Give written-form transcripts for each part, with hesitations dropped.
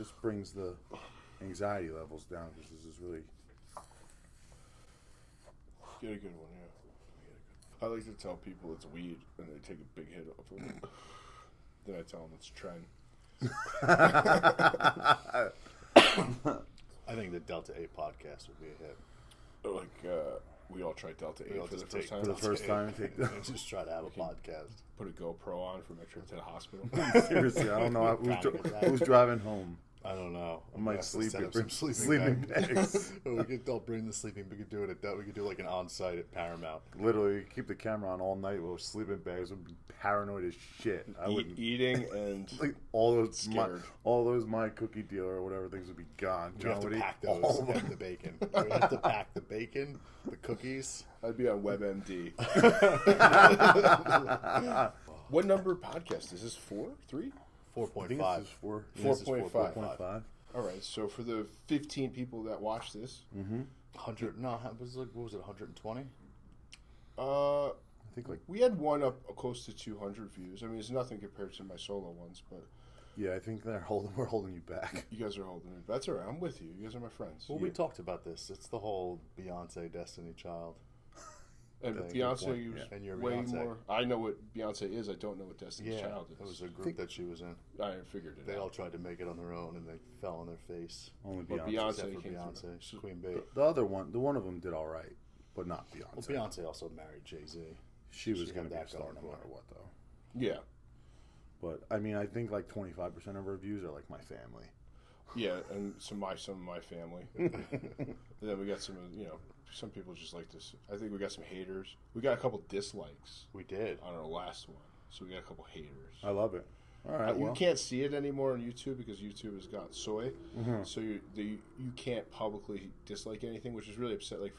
This brings the anxiety levels down because this is really. Get a good one, yeah. I like to tell people it's weed and they take a big hit off of it. Then I tell them it's trend. I think the Delta 8 podcast would be a hit. Like, we all try Delta 8 for the first time. For the first time, just try to have a podcast. Put a GoPro on for my trip to the hospital. Seriously, I don't know who's driving home. I don't know. I might sleep set up bring some sleeping bags. They'll bring the sleeping. We could do it at that. We could do like an on-site at Paramount. Literally, keep the camera on all night with sleeping bags. Would be paranoid as shit. I wouldn't Eating and like all those scared. my cookie dealer or whatever things would be gone. We have to pack those and the bacon. We have to pack the bacon, the cookies. I'd be on WebMD. What number podcast is this? 4? 3? 4.5. This is 4. 4.5. 4.5. All right, so for the 15 people that watch this, 100. No, what was it? 120. I think like we had one up close to 200 views. I mean, it's nothing compared to my solo ones, but yeah, I think we're holding you back. you guys are holding it. That's all right. I'm with you. You guys are my friends. Well, we talked about this. It's the whole Beyonce Destiny Child. And Okay, Beyonce yeah. And you're way Beyonce. more. I know what Beyonce is. I don't know what Destiny's Child is. It was a group that she was in. I figured it They out. all tried to make it on their own, and they fell on their face. Only But Beyonce. Except for came Beyonce, through. she's Queen Bee. The other one, the one of them did all right, but not Beyonce. Well, Beyonce also married Jay-Z. She was She going to had be a that star going no for matter her. what, though. Yeah. But I mean, I think like 25% of her views are like my family. Yeah, and some of my family. And then we got some, some people just like this. I think we got some haters. We got a couple dislikes We did. on our last one. So we got a couple haters. I love it. All right, You well, can't see it anymore on YouTube because YouTube has got soy. So you can't publicly dislike anything, which is really upset. Like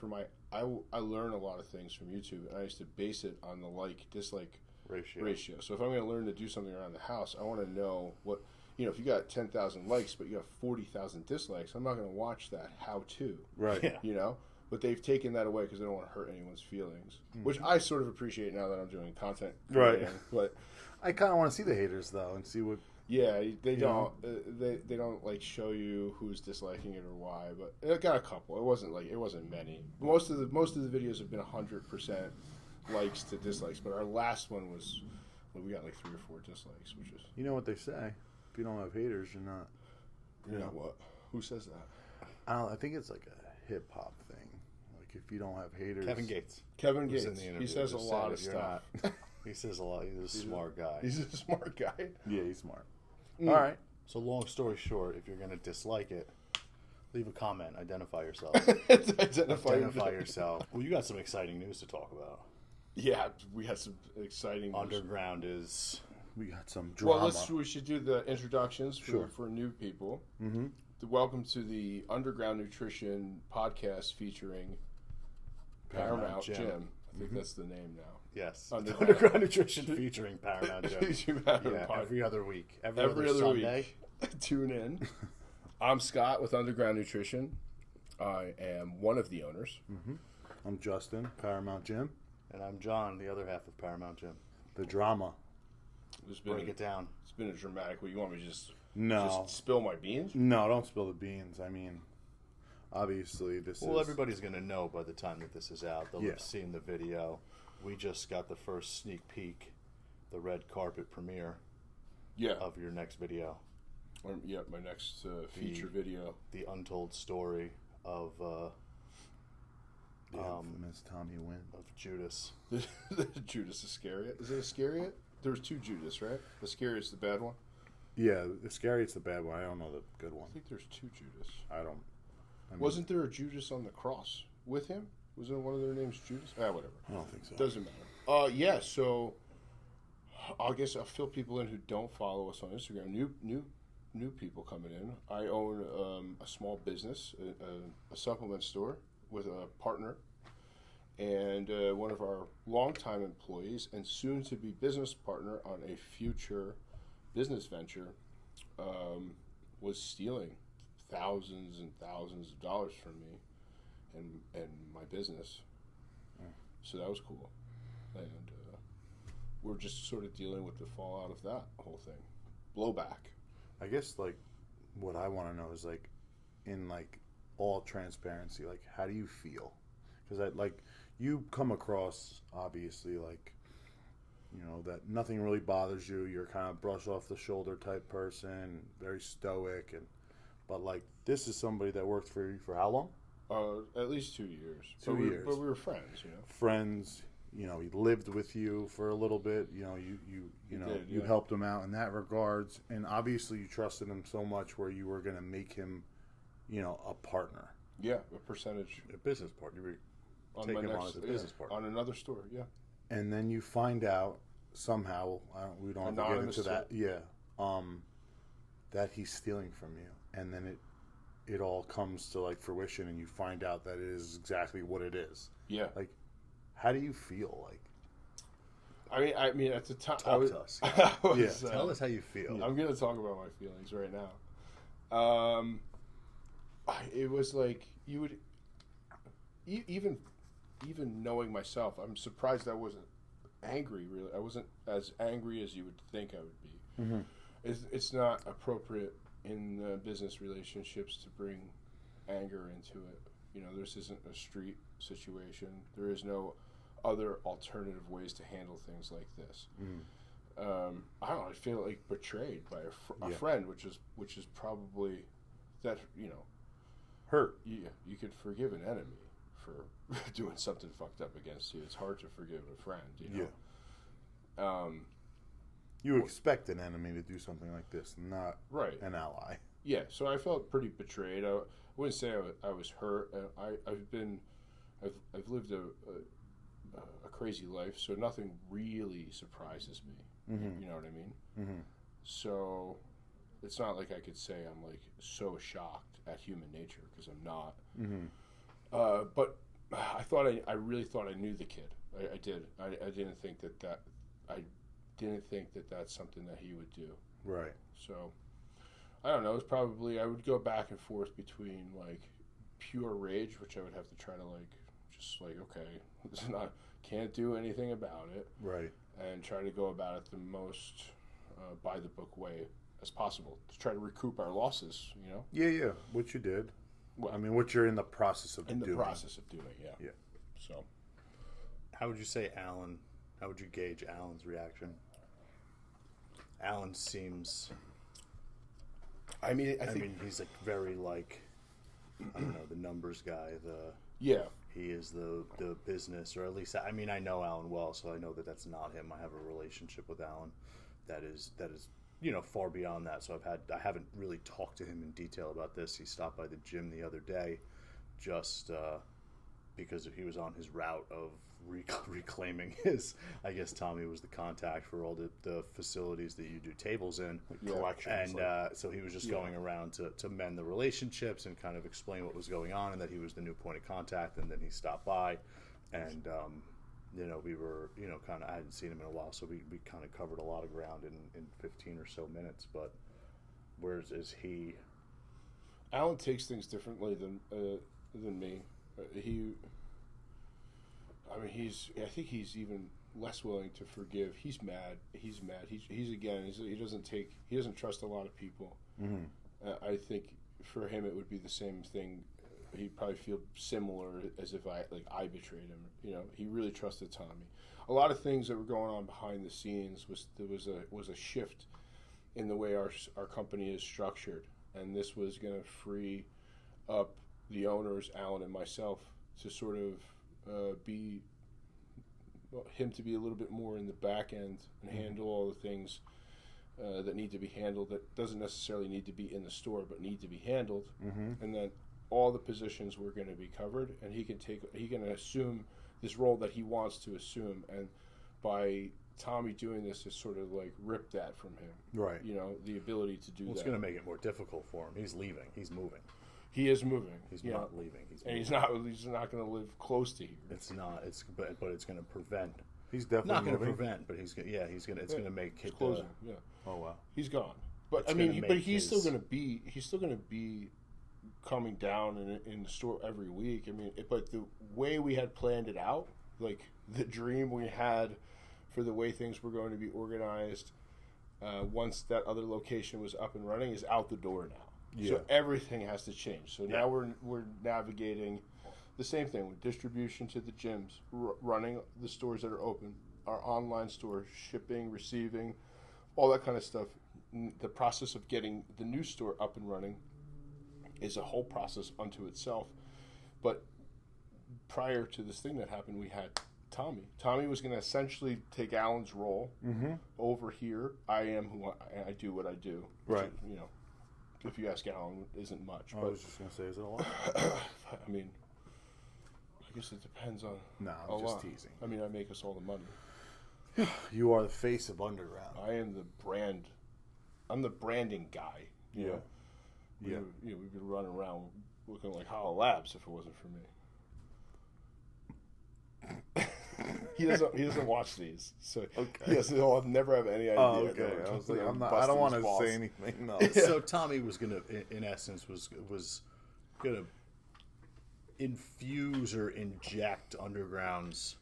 I learn a lot of things from YouTube, and I used to base it on the like-dislike ratio. So if I'm going to learn to do something around the house, I want to know what, if you got 10,000 likes but you have 40,000 dislikes, I'm not going to watch that how-to. right. Yeah. But they've taken that away because they don't want to hurt anyone's feelings, which I sort of appreciate now that I'm doing content. Right. creating. But I kind of want to see the haters though and see what. yeah, they don't. They don't like show you who's disliking it or why. But it got a couple. It wasn't many. Most of the videos have been 100% likes to dislikes. But our last one was, we got like 3 or 4 dislikes, which is. You know what they say? If you don't have haters, you're not. You know what? Who says that? I think it's like a hip hop thing. Like if you don't have haters, Kevin Gates. Kevin was Gates. in the interview, He says a just lot said of if you're stuff. He says a lot. He's a smart guy. He's a smart guy. Yeah, he's smart. All right. So long story short, if you're going to dislike it, leave a comment. Identify yourself. Identify yourself. Well, you got some exciting news to talk about. Yeah, we had some exciting news. Underground is... We got some drama. Well, we should do the introductions for new people. Mm-hmm. Welcome to the Underground Nutrition podcast featuring Paramount Gym. I think that's the name now. Yes. Underground Nutrition featuring Paramount Gym. Every other week. Every other Sunday. week. Tune in. I'm Scott with Underground Nutrition. I am one of the owners. Mm-hmm. I'm Justin, Paramount Gym. And I'm John, the other half of Paramount Gym. The drama. Break it down. It's been a dramatic week. You want me to just spill my beans? No, don't spill the beans. I mean, obviously this is... Well, everybody's going to know by the time that this is out. They'll Yeah. have seen the video. We just got the first sneak peek, the red carpet premiere of your next video. My next feature video. The untold story of the infamous Tommy Wynn. Of Judas. Judas Iscariot. Is it Iscariot? There was 2 Judas, right? Iscariot's the bad one? Yeah, Iscariot's the bad one. I don't know the good one. I think there's 2 Judas. I mean, Wasn't there a Judas on the cross with him? Wasn't one of their names Judas? Whatever. I don't think so. Doesn't matter. Yeah, so I guess I'll fill people in who don't follow us on Instagram. New people coming in. I own a small business, a supplement store with a partner. And one of our longtime employees and soon-to-be business partner on a future business venture was stealing thousands and thousands of dollars from me and my business. So that was cool. And we're just sort of dealing with the fallout of that whole thing. Blowback. I guess, like, what I want to know is like, in like all transparency, like how do you feel? Because you come across obviously like, that nothing really bothers you. You're kind of brush off the shoulder type person, very stoic, but like this is somebody that worked for you for how long? At least 2 years. 2 years. But we were friends, Friends. He lived with you for a little bit. You helped him out in that regards, and obviously you trusted him so much where you were going to make him, a partner. Yeah, a percentage. A business partner. You were taking him on as a business partner. On another store, yeah. And then you find out somehow, we don't have to get into that, that he's stealing from you, and then it all comes to like fruition, and you find out that it is exactly what it is. Yeah. Like, how do you feel? Like, I mean, at the time, talk to us. Tell us how you feel. I'm going to talk about my feelings right now. It was like you would, even knowing myself, I'm surprised I wasn't angry. Really, I wasn't as angry as you would think I would be. Mm-hmm. It's not appropriate in business relationships to bring anger into it. This isn't a street situation. There is no other alternative ways to handle things like this. I don't know. I feel like betrayed by a friend, which is probably that hurt. Yeah, you could forgive an enemy for doing something fucked up against you. It's hard to forgive a friend. Yeah. You expect an enemy to do something like this, not an ally. Yeah. So I felt pretty betrayed. I wouldn't say I was hurt. I've lived a crazy life, so nothing really surprises me. Mm-hmm. You know what I mean? Mm-hmm. So it's not like I could say I'm like so shocked at human nature, because I'm not. Mm-hmm. But I really thought I knew the kid. I did. I didn't think that that's something that he would do. Right. So I don't know. It's probably, I would go back and forth between like pure rage, which I would have to try to like just like, okay, this is not, can't do anything about it. Right. And try to go about it the most by the book way as possible to try to recoup our losses. Yeah. What you did. Well, I mean, what you're in the process of doing. Yeah. So, how would you say Alan? How would you gauge Alan's reaction? Alan seems. I think he's like very like, I don't know, the numbers guy. He is the business, or at least I know Alan well, so I know that that's not him. I have a relationship with Alan that is far beyond that. So I haven't really talked to him in detail about this. He stopped by the gym the other day, just because he was on his route of reclaiming his. I guess Tommy was the contact for all the facilities that you do tables in, collections, and so he was just going around to mend the relationships and kind of explain what was going on, and that he was the new point of contact. And then he stopped by, and we were, kind of, I hadn't seen him in a while, so we kind of covered a lot of ground in 15 or so minutes. But where is he? Alan takes things differently than me. I think he's even less willing to forgive. He's mad. He doesn't trust a lot of people. Mm-hmm. I think for him it would be the same thing. He'd probably feel similar as if I betrayed him. He really trusted Tommy. A lot of things that were going on behind the scenes was a shift in the way our company is structured, and this was going to free up the owners, Alan and myself, to sort of him to be a little bit more in the back end and handle all the things that need to be handled, that doesn't necessarily need to be in the store but need to be handled. Mm-hmm. And then all the positions were going to be covered, and he can assume this role that he wants to assume. And by Tommy doing this, is sort of like ripped that from him. Right. The ability to do that. It's going to make it more difficult for him. He's leaving. He's moving. He is moving. He's not leaving. He's not going to live close to here. It's not. But it's going to prevent. He's definitely not going to prevent, but he's going. Yeah, he's going to. It's going to make it closing. Yeah. Oh wow. He's gone. But he's still going to be. He's still going to be coming down in the store every week. But the way we had planned it out, like the dream we had for the way things were going to be organized, once that other location was up and running, is out the door now. So everything has to change. So now we're navigating the same thing with distribution to the gyms, running the stores that are open, our online store, shipping, receiving, all that kind of stuff. The process of getting the new store up and running is a whole process unto itself. But prior to this thing that happened, we had Tommy. Tommy was going to essentially take Alan's role over here. I am who I do what I do. Right. Which, if you ask Alan, isn't much. I was just going to say, is it a lot? I mean, I guess it depends on. No, I'm just teasing. I mean, I make us all the money. You are the face of Underground. I am the brand. I'm the branding guy. Yeah. We'd be running around looking like Hollow Labs if it wasn't for me. He doesn't watch these, so he'll never have any idea. Oh, okay. I was like, I don't want to say anything. No. So Tommy was gonna, in essence, was gonna infuse or inject Underground's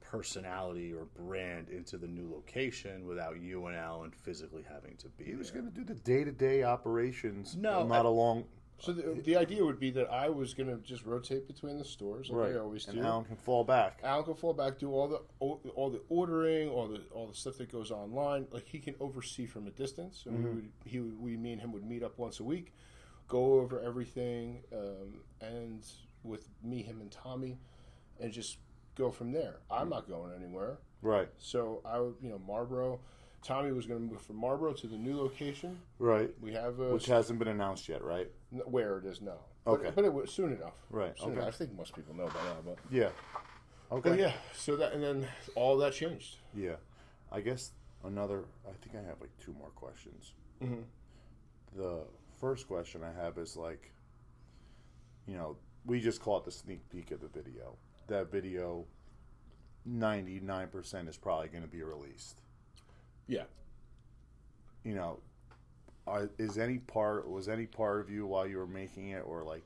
personality or brand into the new location without you and Alan physically having to be there. He was going to do the day-to-day operations. No, not along. So the idea would be that I was going to just rotate between the stores, like I always do. And Alan can fall back. Alan can fall back, do all the ordering, all the stuff that goes online. Like he can oversee from a distance. And me and him would meet up once a week, go over everything, and with me, him, and Tommy, and just go from there. I'm not going anywhere. Right. So I would, Marlboro. Tommy was going to move from Marlboro to the new location. Right. We have which hasn't been announced yet, right? Where it is now. Okay. But it was soon enough. Right. Soon enough. I think most people know by now, but yeah. Okay. But yeah. So that, and then all that changed. Yeah. I guess I think I have like two more questions. Mm-hmm. The first question I have is like, we just call it the sneak peek of the video. That video, 99% is probably going to be released. Yeah. Was any part of you while you were making it, or like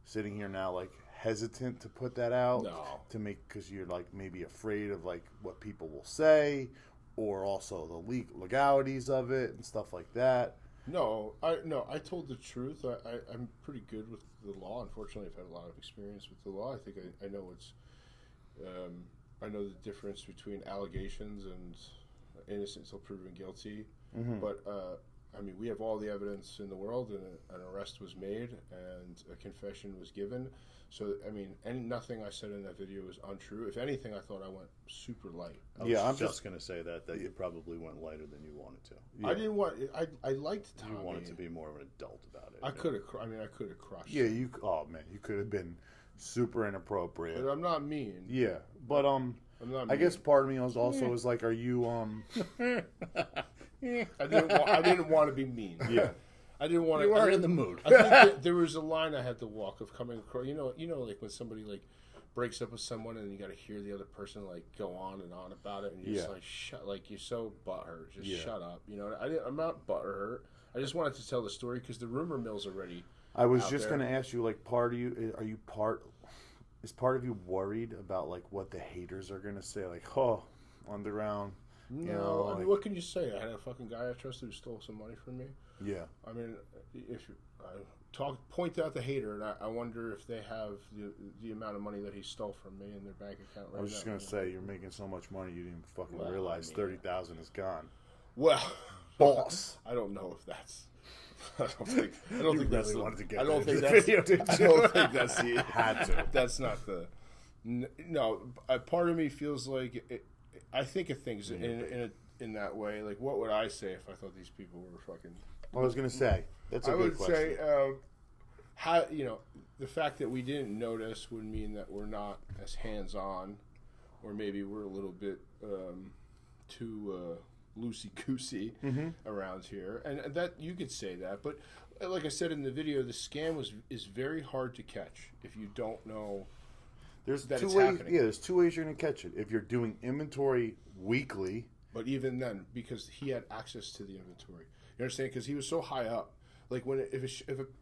sitting here now, like hesitant to put that out? No. Because you're like maybe afraid of like what people will say, or also the legalities of it and stuff like that. No, I told the truth. I'm pretty good with the law. Unfortunately, I've had a lot of experience with the law. I think I know I know the difference between allegations and innocent until proven guilty. Mm-hmm. But we have all the evidence in the world, and an arrest was made, and a confession was given. So, nothing I said in that video was untrue. If anything, I thought I went super light. I'm just going to say that you probably went lighter than you wanted to. Yeah. I didn't want. I liked Tommy. You wanted to be more of an adult about it. I could have. I could have crushed. Yeah, you. Oh man, you could have been super inappropriate. But I'm not mean. Yeah, but I'm not mean. I guess part of me is like, are you I didn't want to be mean. Yeah. I didn't want to. You weren't in the mood. I think there was a line I had to walk of coming across. Like when somebody like breaks up with someone and you got to hear the other person like go on and on about it, and you're just like shut. Like you're so butthurt. Just shut up. I'm not butthurt. I just wanted to tell the story because the rumor mill's already. I was just going to ask you, like, is part of you worried about like what the haters are going to say? Like, Underground. No, what can you say? I had a fucking guy I trusted who stole some money from me. Yeah. If point out the hater, and I wonder if they have the amount of money that he stole from me in their bank account right now. I was just going to say, you're making so much money you didn't fucking realize 30,000 is gone. Well, boss. I don't know if that's. I don't think that's really wanted to get. I don't think that's. I don't think that's the. Had to. That's not the. No, part of me feels like it, I think of things in that way. Like, what would I say if I thought these people were fucking? I was going to say that's a good question. I would say, how the fact that we didn't notice would mean that we're not as hands-on, or maybe we're a little bit too loosey-goosey around here, and that you could say that. But like I said in the video, the scam is very hard to catch if you don't know. There's that two it's ways. happening. Yeah, there's two ways you're going to catch it. If you're doing inventory weekly. But even then, because he had access to the inventory, you understand? Because he was so high up. Like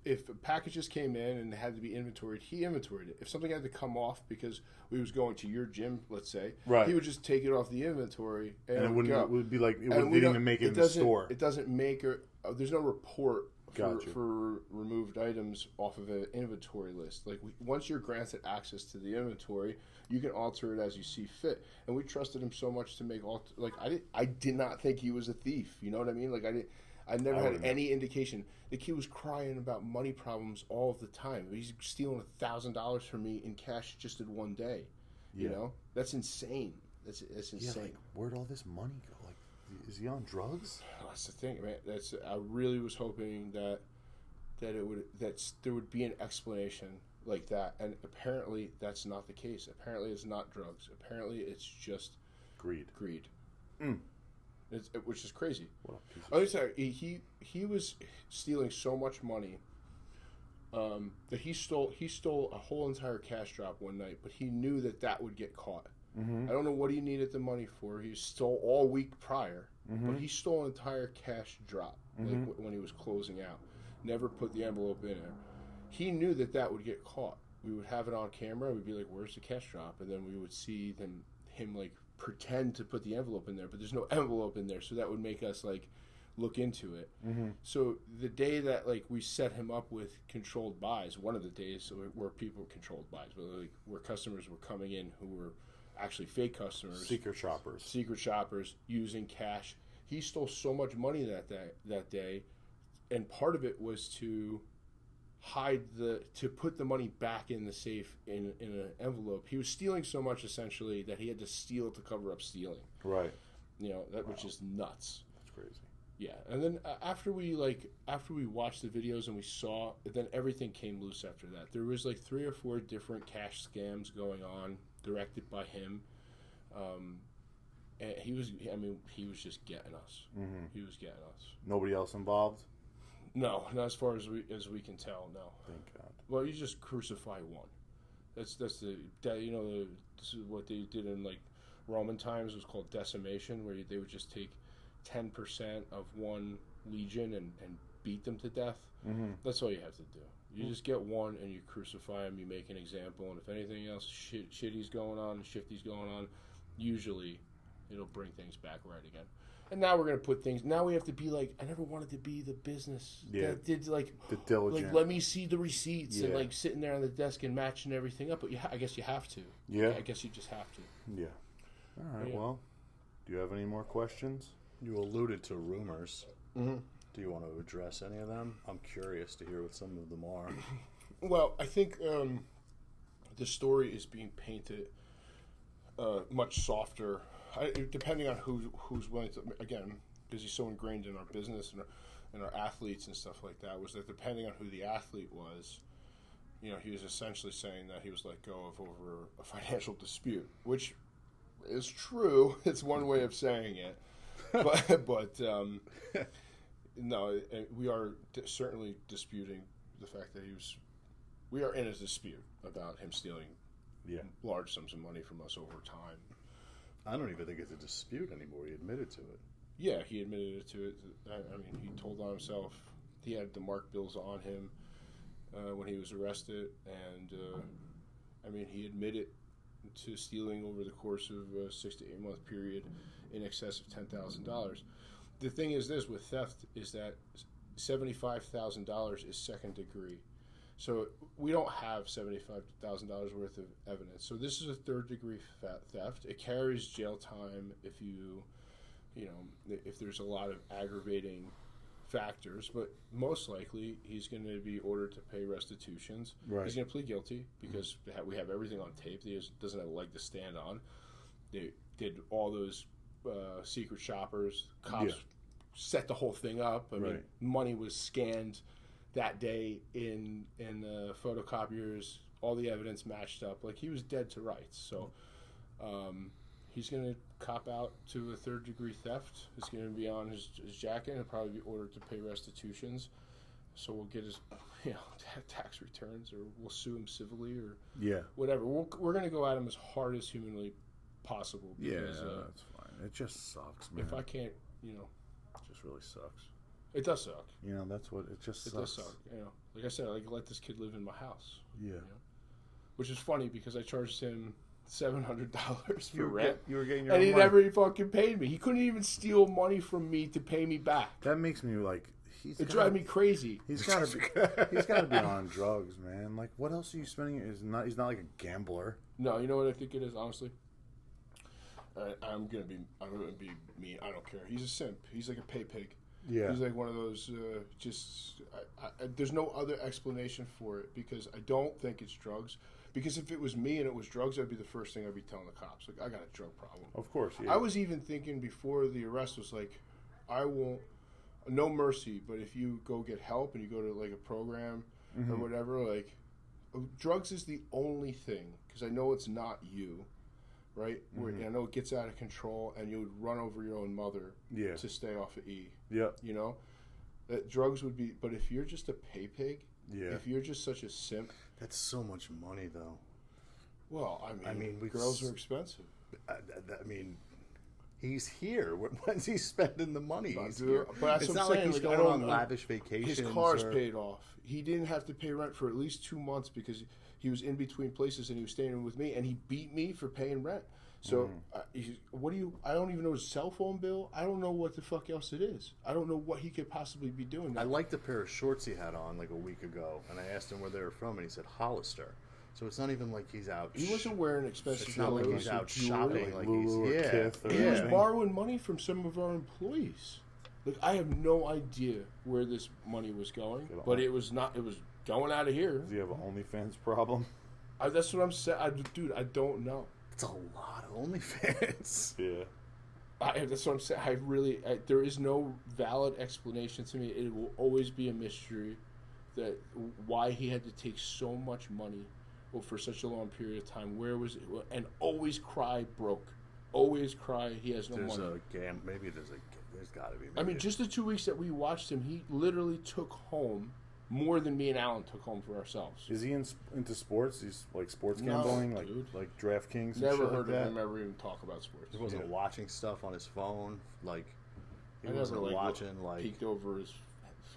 if packages came in and had to be inventoried, he inventoried it. If something had to come off because we was going to your gym, let's say, he would just take it off the inventory and it would be like it and wouldn't even make it in the store. It doesn't make there's no report for removed items off of an inventory list. Like once you're granted access to the inventory, you can alter it as you see fit. And we trusted him so much to make I did not think he was a thief. You know what I mean? Like I never had any indication. The kid was crying about money problems all of the time. He's stealing $1,000 from me in cash just in one day. You know, that's insane. That's insane. Yeah, like, where'd all this money go? Like, is he on drugs? That's the thing, man. I really was hoping that there would be an explanation like that, and apparently that's not the case. Apparently it's not drugs. Apparently it's just greed. Which is crazy. What a piece of shit. He was stealing so much money that he stole a whole entire cash drop one night, but he knew that would get caught. Mm-hmm. I don't know what he needed the money for. He stole all week prior, but he stole an entire cash drop like when he was closing out. Never put the envelope in there. He knew that would get caught. We would have it on camera. We'd be like, "Where's the cash drop?" And then we would see him like pretend to put the envelope in there, but there's no envelope in there, so that would make us like look into it. So the day that like we set him up with controlled buys, one of the days where people controlled buys, but like where customers were coming in who were actually fake customers, secret shoppers using cash. He stole so much money that day, and part of it was to put the money back in the safe in an envelope. He was stealing so much essentially that he had to steal to cover up stealing. Right. You know, which is nuts. That's crazy. Yeah, and then after we watched the videos and we saw, then everything came loose after that. There was like 3 or 4 different cash scams going on, directed by him, and he was just getting us. He was getting us. Nobody else involved? No, not as far as we can tell. No. Thank God. Well, you just crucify one. This is what they did in like Roman times. It was called decimation, where they would just take 10% of one legion and beat them to death. That's all you have to do. You just get one and you crucify him. You make an example, and if anything else shifty's going on, usually it'll bring things back right again. And now we're gonna put things. Now we have to be like, I never wanted to be the business that did like the diligent. Like, let me see the receipts and like sitting there on the desk and matching everything up. But I guess you have to. Yeah. I guess you just have to. Yeah. All right. Yeah. Well, do you have any more questions? You alluded to rumors. Do you want to address any of them? I'm curious to hear what some of them are. Well, I think the story is being painted much softer. Depending on who's willing to, again, because he's so ingrained in our business and our athletes and stuff like that, was that depending on who the athlete was, you know, he was essentially saying that he was let go of over a financial dispute, which is true. It's one way of saying it, but no, we are certainly disputing the fact that we are in a dispute about him stealing large sums of money from us over time. I don't even think it's a dispute anymore. He admitted to it. Yeah, he admitted to it. I mean, he told on himself. He had the mark bills on him when he was arrested, and I mean, he admitted to stealing over the course of a 6 to 8 month period in excess of $10,000. The thing is this with theft is that $75,000 is second degree. So we don't have $75,000 worth of evidence. So this is a third degree theft. It carries jail time if if there's a lot of aggravating factors, but most likely he's going to be ordered to pay restitutions. Right. He's going to plead guilty because we have everything on tape. He doesn't have a leg to stand on. They did all those secret shoppers. Cops set the whole thing up. I mean, money was scanned that day in the photocopiers, all the evidence matched up. Like, he was dead to rights. So he's going to cop out to a third degree theft. It's going to be on his jacket. He'll probably be ordered to pay restitutions. So we'll get his tax returns, or we'll sue him civilly, or whatever. We're going to go at him as hard as humanly possible. Because, that's fine. It just sucks, man. If I can't, it just really sucks. It does suck. That's what it just sucks. It does suck. Like I said, I let this kid live in my house. Yeah. Which is funny because I charged him $700 for rent. You were getting your and own he money. never fucking paid me. He couldn't even steal money from me to pay me back. That makes me like, It drives me crazy. He's got to be on drugs, man. Like, what else are you spending? He's not like a gambler. No, you know what I think it is, honestly. I'm gonna be mean. I don't care. He's a simp. He's like a pay pig. Yeah. He's like one of those. There's no other explanation for it because I don't think it's drugs. Because if it was me and it was drugs, that'd be the first thing I'd be telling the cops. Like, I got a drug problem. Of course. Yeah. I was even thinking before the arrest was like, I won't. No mercy, but if you go get help and you go to like a program or whatever, like drugs is the only thing because I know it's not you, right? Where I know it gets out of control and you would run over your own mother to stay off of E. Yeah, you know, that drugs would be. But if you're just a pay pig, if you're just such a simp, that's so much money though. Well, I mean girls are expensive. I mean. He's here. When's he spending the money? He's here. But that's it's what not I'm like saying. he's like, going on lavish vacations. His car's paid off. He didn't have to pay rent for at least 2 months because he was in between places and he was staying with me, and he beat me for paying rent. So, I don't even know his cell phone bill. I don't know what the fuck else it is. I don't know what he could possibly be doing now. I liked the pair of shorts he had on like a week ago, and I asked him where they were from, and he said Hollister. So it's not even like he's out. He wasn't wearing expensive clothes. It's not like he's out shopping. Like Lulu or Kith or he was borrowing money from some of our employees. Like, I have no idea where this money was going, but it was not. It was going out of here. Does he have an OnlyFans problem? That's what I'm saying. Dude, I don't know. It's a lot of OnlyFans. Yeah. That's what I'm saying. There is no valid explanation to me. It will always be a mystery that why he had to take so much money for such a long period of time. Where was it? And always cry broke. Always cry he has no money. There's got to be. I mean, just the 2 weeks that we watched him, he literally took home more than me and Alan took home for ourselves. Is he into sports? He's like sports gambling, like DraftKings. Never heard of him ever even talk about sports. He wasn't watching stuff on his phone. Like he wasn't watching. Peeked over his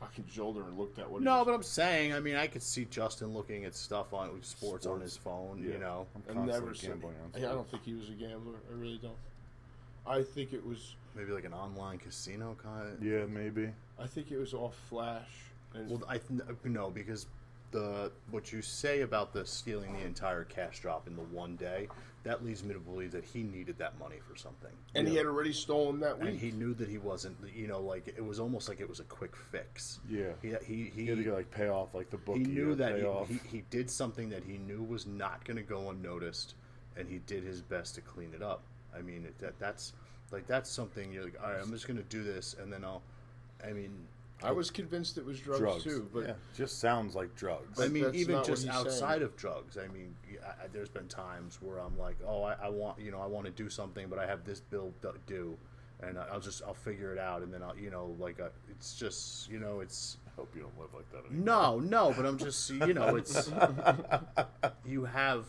fucking shoulder and looked at what. No, but I'm saying, I mean, I could see Justin looking at stuff on sports on his phone. You know, I'm never gambling on sports. I don't think he was a gambler. I really don't. I think it was maybe like an online casino kind of. Yeah, maybe. I think it was all flash. Well, no, because what you say about the stealing the entire cash drop in the one day, that leads me to believe that he needed that money for something. And he had already stolen that week. And he knew that he wasn't, like it was almost like it was a quick fix. Yeah. He had to get pay off like the book. He knew that he did something that he knew was not going to go unnoticed, and he did his best to clean it up. I mean, that's something you're like, all right, I'm just going to do this, and then I was convinced it was drugs too, but it just sounds like drugs. I mean, even just outside of drugs. I mean, there's been times where I'm like, oh, I want to do something, but I have this bill due, and I'll figure it out, and then it's just, it's. I hope you don't live like that anymore. No, but I'm just, it's. You have.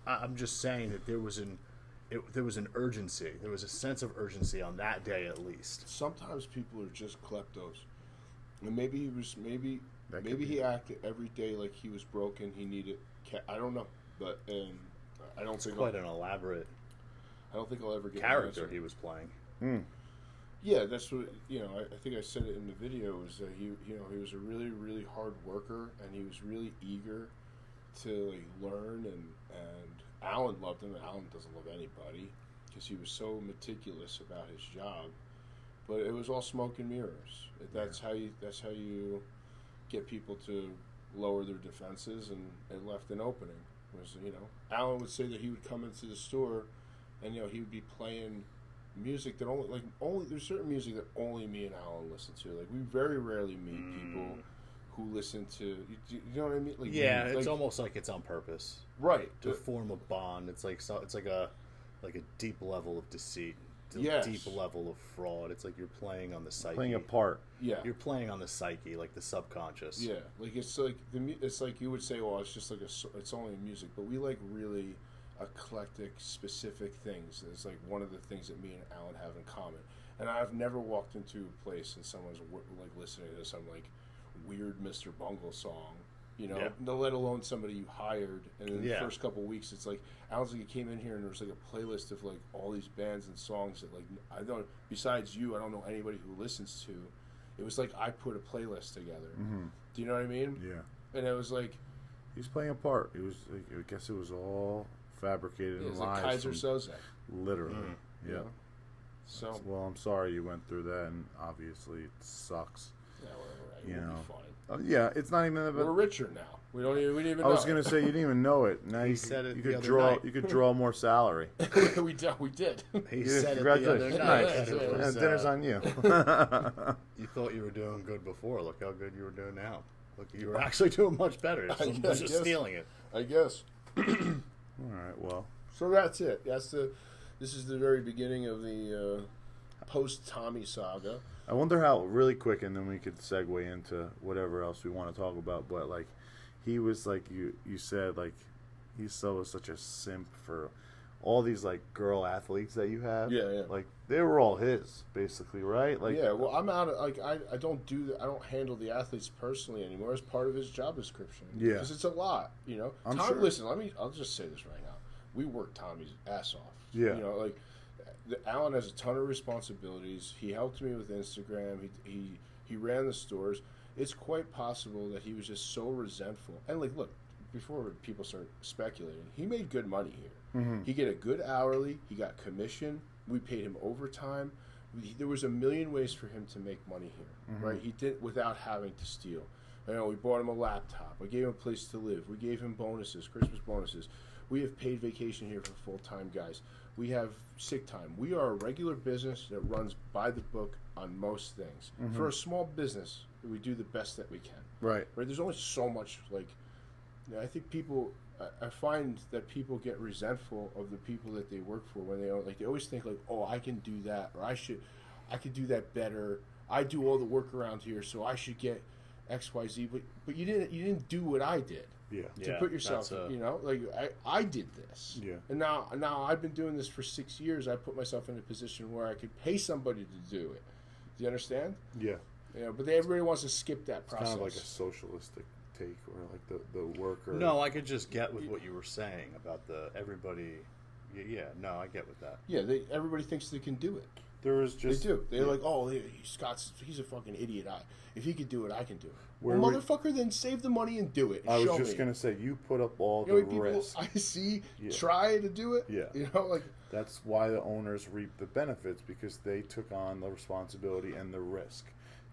I'm just saying that there was an urgency. There was a sense of urgency on that day, at least. Sometimes people are just kleptos. And maybe he acted every day like he was broken. He needed. I don't know, but I don't think quite an elaborate. I don't think I'll ever get character he was playing. Yeah, that's what I think I said it in the video. Was that he was a really, really hard worker, and he was really eager to learn. And Alan loved him. And Alan doesn't love anybody because he was so meticulous about his job. But it was all smoke and mirrors. That's how you get people to lower their defenses, and it left an opening. Was Alan would say that he would come into the store, and he would be playing music that only there's certain music that only me and Alan listen to. Like, we very rarely meet people who listen to. You know what I mean? It's almost like it's on purpose, right? To form a bond. It's like a deep level of deceit. Yes. Deep level of fraud. It's like you're playing on the psyche. Playing a part. Yeah. You're playing on the psyche, like the subconscious. Yeah. It's like you would say, well, it's just it's only music, but we like really eclectic, specific things. It's like one of the things that me and Alan have in common. And I've never walked into a place and someone's listening to some weird Mr. Bungle song. Let alone somebody you hired, and in the first couple of weeks, it's like Alan's he came in here and there was a playlist of all these bands and songs that I don't. Besides you, I don't know anybody who listens to, It was like I put a playlist together. Mm-hmm. Do you know what I mean? Yeah. And it was like he's playing a part. It was. I guess it was all fabricated and lies. Like Kaiser Soze. Literally. Yeah. You know? So. Well, I'm sorry you went through that, and obviously it sucks. Yeah, whatever. Right. You know. Be fine. Yeah, it's not even about. We're richer now. We didn't even know. I was gonna say you didn't even know it. Now you said it. You the could other draw. night. You could draw more salary. We did. He said it the other night. Dinner's on you. You thought you were doing good before. Look how good you were doing now. Look, you were actually doing much better. Someone's just stealing it. I guess. All right. Well. So that's it. This is the very beginning of the post Tommy saga. I wonder how, really quick, and then we could segue into whatever else we want to talk about. But like, he was like you said, like he's such a simp for all these like girl athletes that you have. Yeah. Like they were all his, basically, right? Like yeah. Well, I'm out of like I don't do that. I don't handle the athletes personally anymore as part of his job description. Yeah. Because it's a lot, you know. I'm Tom, sure. Listen, I'll just say this right now. We work Tommy's ass off. Yeah. You know, like. Alan has a ton of responsibilities. He helped me with Instagram. He ran the stores. It's quite possible that he was just so resentful. And like, look, before people start speculating, he made good money here. Mm-hmm. He get a good hourly. He got commission. We paid him overtime. There was a million ways for him to make money here, right? He did without having to steal. You know, we bought him a laptop. We gave him a place to live. We gave him bonuses, Christmas bonuses. We have paid vacation here for full-time guys. We have sick time. We are a regular business that runs by the book on most things. Mm-hmm. For a small business, we do the best that we can. Right. There's only so much, like, you know, I think people, I find that people get resentful of the people that they work for when they don't, like, they always think, like, oh, I can do that, or I could do that better. I do all the work around here, so I should get X, Y, Z. But you didn't do what I did. Yeah. To put yourself, you know, like I did this. Yeah. And now I've been doing this for 6 years. I put myself in a position where I could pay somebody to do it. Do you understand? Yeah. Yeah, but everybody wants to skip that process. Kind of like a socialistic take, or like the worker. No, I could just get with what you were saying about everybody. Yeah, no, I get with that. Yeah, everybody thinks they can do it. There was just they do. They're like, oh, he's a fucking idiot. If he could do it, I can do it. Where well, motherfucker, then save the money and do it. And I was just gonna say, you put up all the risk. I see try to do it. Yeah, you know, like that's why the owners reap the benefits, because they took on the responsibility and the risk.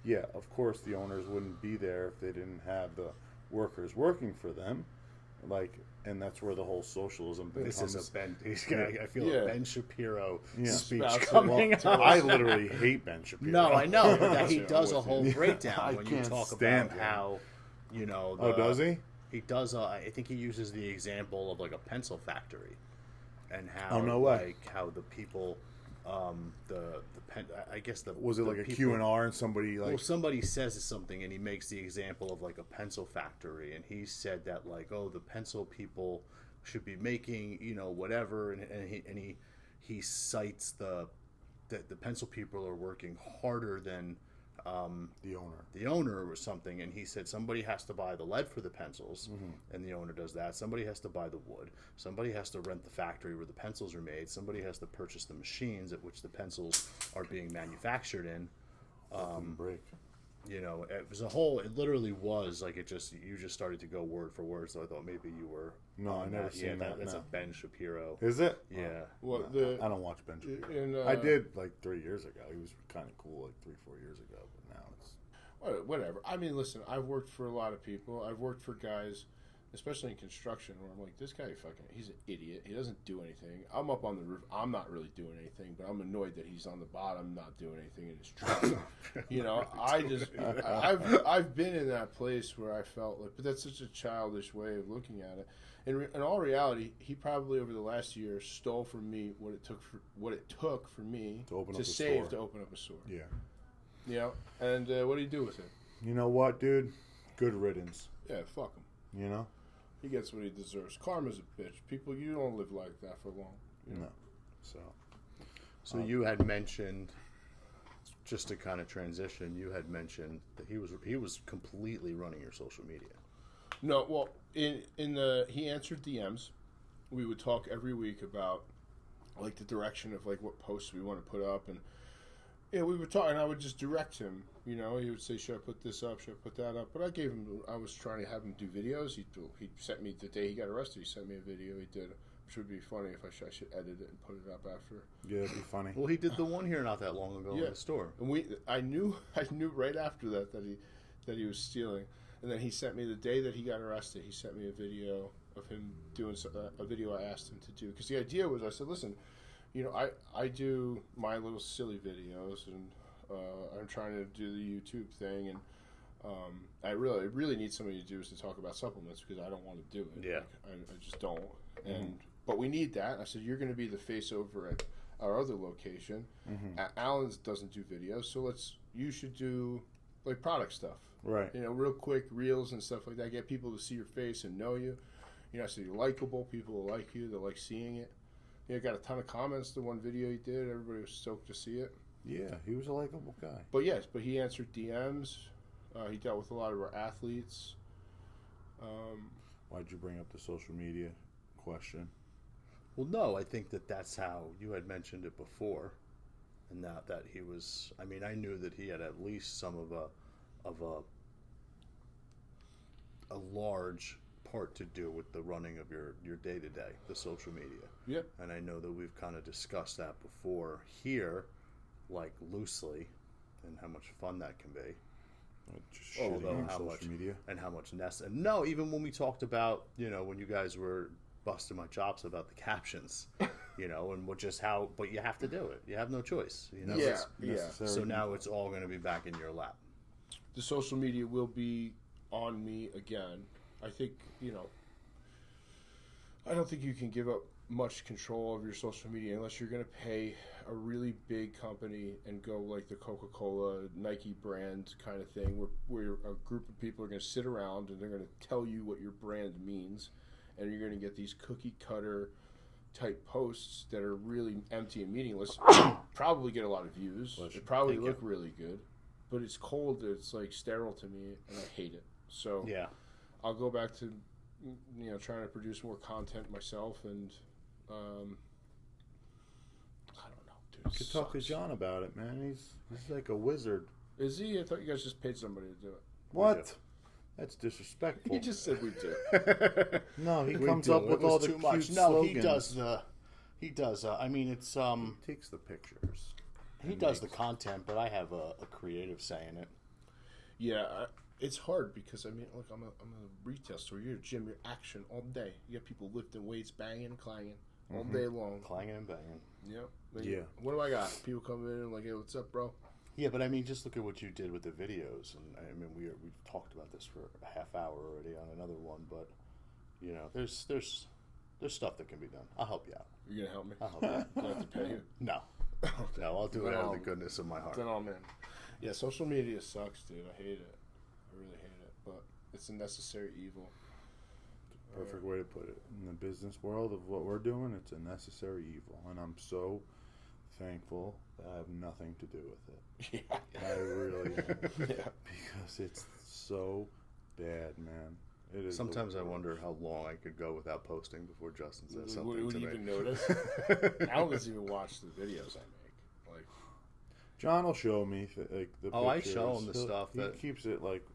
Yeah, of course, the owners wouldn't be there if they didn't have the workers working for them. Like, and that's where the whole socialism thing this comes. Is a Ben. I feel a Ben Shapiro speech coming up. I literally hate Ben Shapiro. No, I know, but that he does a whole breakdown when you talk about him. how, you know. Does he? He does. I think he uses the example of like a pencil factory, and how like how the people, I guess was it like a Q&R and somebody like. Well, somebody says something and he makes the example of like a pencil factory, and he said that like, oh, the pencil people should be making, you know, whatever, and he cites that the pencil people are working harder than the owner or something, and he said somebody has to buy the lead for the pencils, and the owner does that. Somebody has to buy the wood. Somebody has to rent the factory where the pencils are made. Somebody has to purchase the machines at which the pencils are being manufactured in. Break. You know, it was it literally was like you just started to go word for word, so I thought maybe you were. No, I never seen that. That's a Ben Shapiro. Is it? Yeah. Well, I don't watch Ben Shapiro. I did like 3 years ago. He was kind of cool like 3-4 years ago, but now it's whatever. I mean, listen, I've worked for a lot of people. I've worked for guys, especially in construction, where I'm like, this guy he's an idiot. He doesn't do anything. I'm up on the roof. I'm not really doing anything, but I'm annoyed that he's on the bottom not doing anything in his truck. You know, I've been in that place where I felt like, but that's such a childish way of looking at it. In all reality, he probably over the last year stole from me what it took for me to open up a store. Yeah. You know, and what do you do with it? You know what, dude? Good riddance. Yeah, fuck him. You know? He gets what he deserves. Karma's a bitch. People, you don't live like that for long. You know? No. So you had mentioned, just to kind of transition, you had mentioned that he was completely running your social media. No, well, he answered DMs. We would talk every week about like the direction of like what posts we want to put up, and Yeah, we would talk, and I would just direct him. You know, he would say, "Should I put this up? Should I put that up?" But I was trying to have him do videos. He sent me the day he got arrested. He sent me a video he did, which would be funny if I should edit it and put it up after. Yeah, it'd be funny. Well, he did the one here not that long ago in the store, and I knew right after that he was stealing, and then he sent me the day that he got arrested. He sent me a video of him doing a video I asked him to do, because the idea was, I said, listen, you know, I do my little silly videos, and I'm trying to do the YouTube thing, and I really need somebody to do is to talk about supplements, because I don't want to do it. Yeah, I just don't. And but we need that. I said, you're going to be the face over at our other location. Alan's doesn't do videos, so you should do like product stuff, right? You know, real quick reels and stuff like that. Get people to see your face and know you. You know, so you're likable. People will like you. They like seeing it. You know, got a ton of comments. The one video he did, everybody was stoked to see it. Yeah, he was a likable guy. But he answered DMs. He dealt with a lot of our athletes. Why'd you bring up the social media question? Well, no, I think that's how you had mentioned it before, and that he was. I mean, I knew that he had at least some of a large part to do with the running of your day-to-day, the social media. Yep. And I know that we've kind of discussed that before here, like loosely, and how much fun that can be. Just shitting on social media. And how much and no, even when we talked about, you know, when you guys were busting my chops about the captions, you know, and but you have to do it. You have no choice. You know? Yeah. So now it's all going to be back in your lap. The social media will be on me again. I think, you know, I don't think you can give up much control of your social media unless you're going to pay a really big company and go like the Coca-Cola, Nike brand kind of thing, where a group of people are going to sit around and they're going to tell you what your brand means, and you're going to get these cookie cutter type posts that are really empty and meaningless. Probably get a lot of views. They probably look really good, but it's cold. It's like sterile to me, and I hate it. So yeah, I'll go back to, you know, trying to produce more content myself, and I don't know, dude. You could talk to John about it, man. He's like a wizard. Is he? I thought you guys just paid somebody to do it. What? That's disrespectful. He just said we do. No, he comes up with all the cute slogans. No, he does. I mean, it's he takes the pictures. He does the content, but I have a creative say in it. Yeah, it's hard because, I mean, look, I'm a retail store. You're a gym. You're action all day. You got people lifting weights, banging and clanging all day long. Clanging and banging. Yep. Yeah. What do I got? People come in and like, hey, what's up, bro? Yeah, but I mean, just look at what you did with the videos, and I mean, we've talked about this for a half hour already on another one, but you know, there's stuff that can be done. I'll help you out. You're gonna help me? I'll help you out. Do I have to pay you? No, no, I'll do it out of the goodness of my heart. Then I'm in. Yeah, social media sucks, dude. I hate it. I really hate it, but it's a necessary evil. Perfect way to put it. In the business world of what we're doing, it's a necessary evil, and I'm so thankful that I have nothing to do with it. Yeah. I really am. Yeah. Because it's so bad, man. It is. Sometimes I wonder how long I could go without posting before Justin says something to me. Would you even notice? Alan doesn't even watch the videos I make. Like, John will show me like the pictures. I show him the stuff. He keeps it like.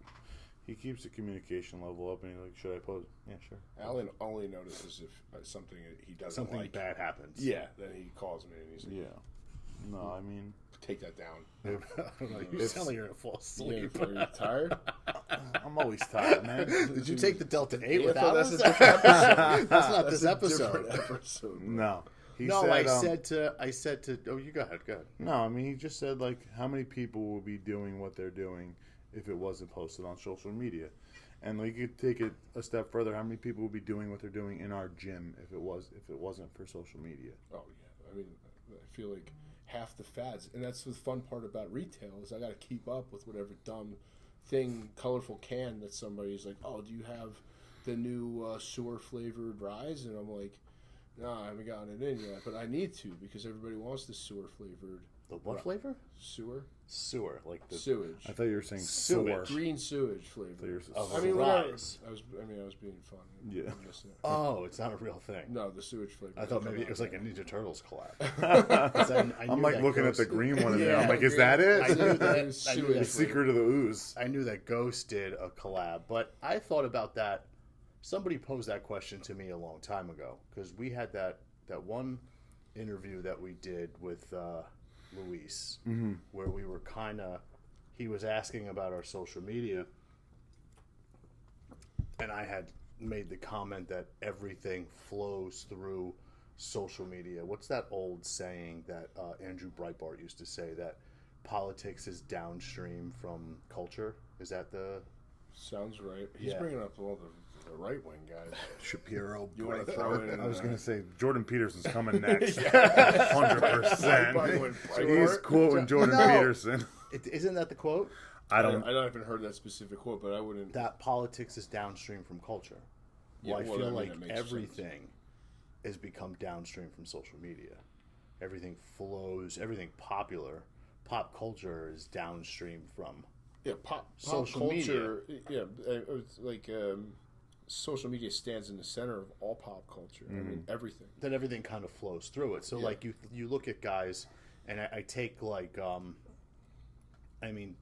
He keeps the communication level up, and he's like, "Should I post?" Yeah, sure. Alan only notices if something he doesn't something like. bad happens. Yeah, then he calls me and he's like, "Yeah, no, I mean, take that down." You're telling her to fall asleep. Are you tired? I'm always tired, man. Did you take the Delta 8 Yeah, without that's us? a different episode. That's not this episode. episode. No. I said to. Oh, you go ahead. Go ahead. No, I mean, he just said like, how many people will be doing what they're doing if it wasn't posted on social media? And like, you could take it a step further. How many people would be doing what they're doing in our gym if it wasn't for social media? Oh yeah, I mean, I feel like half the fads, and that's the fun part about retail is I got to keep up with whatever dumb thing, colorful can that somebody's like, oh, do you have the new sewer flavored Rise? And I'm like, no, I haven't gotten it in yet, but I need to because everybody wants the sewer flavored. The what flavor? Sewer, like the sewage. I thought you were saying sewage. Green sewage flavor. I mean, whatever. I was being funny. Yeah. Oh, it's not a real thing. No, the sewage flavor. I thought maybe it was like a Ninja Turtles collab. I'm like looking at the green one in there. I'm like, is that it? I knew that. The secret of the ooze. I knew that Ghost did a collab, but I thought about that. Somebody posed that question to me a long time ago because we had that one interview that we did with Luis, where we were he was asking about our social media, and I had made the comment that everything flows through social media. What's that old saying that Andrew Breitbart used to say, that politics is downstream from culture? Is that the... Sounds right. He's bringing up all the right-wing guys. Shapiro. You want to throw it in? I was going to say, Jordan Peterson's coming next. 100%. He's quoting Jordan Peterson. Isn't that the quote? I haven't heard that specific quote, but I wouldn't... That politics is downstream from culture. Well, I feel like everything has become downstream from social media. Everything flows, everything popular, pop culture is downstream from pop social culture. Media. Yeah, it's like social media stands in the center of all pop culture. I mean, everything. Then everything kind of flows through it. So like you look at guys, and I take like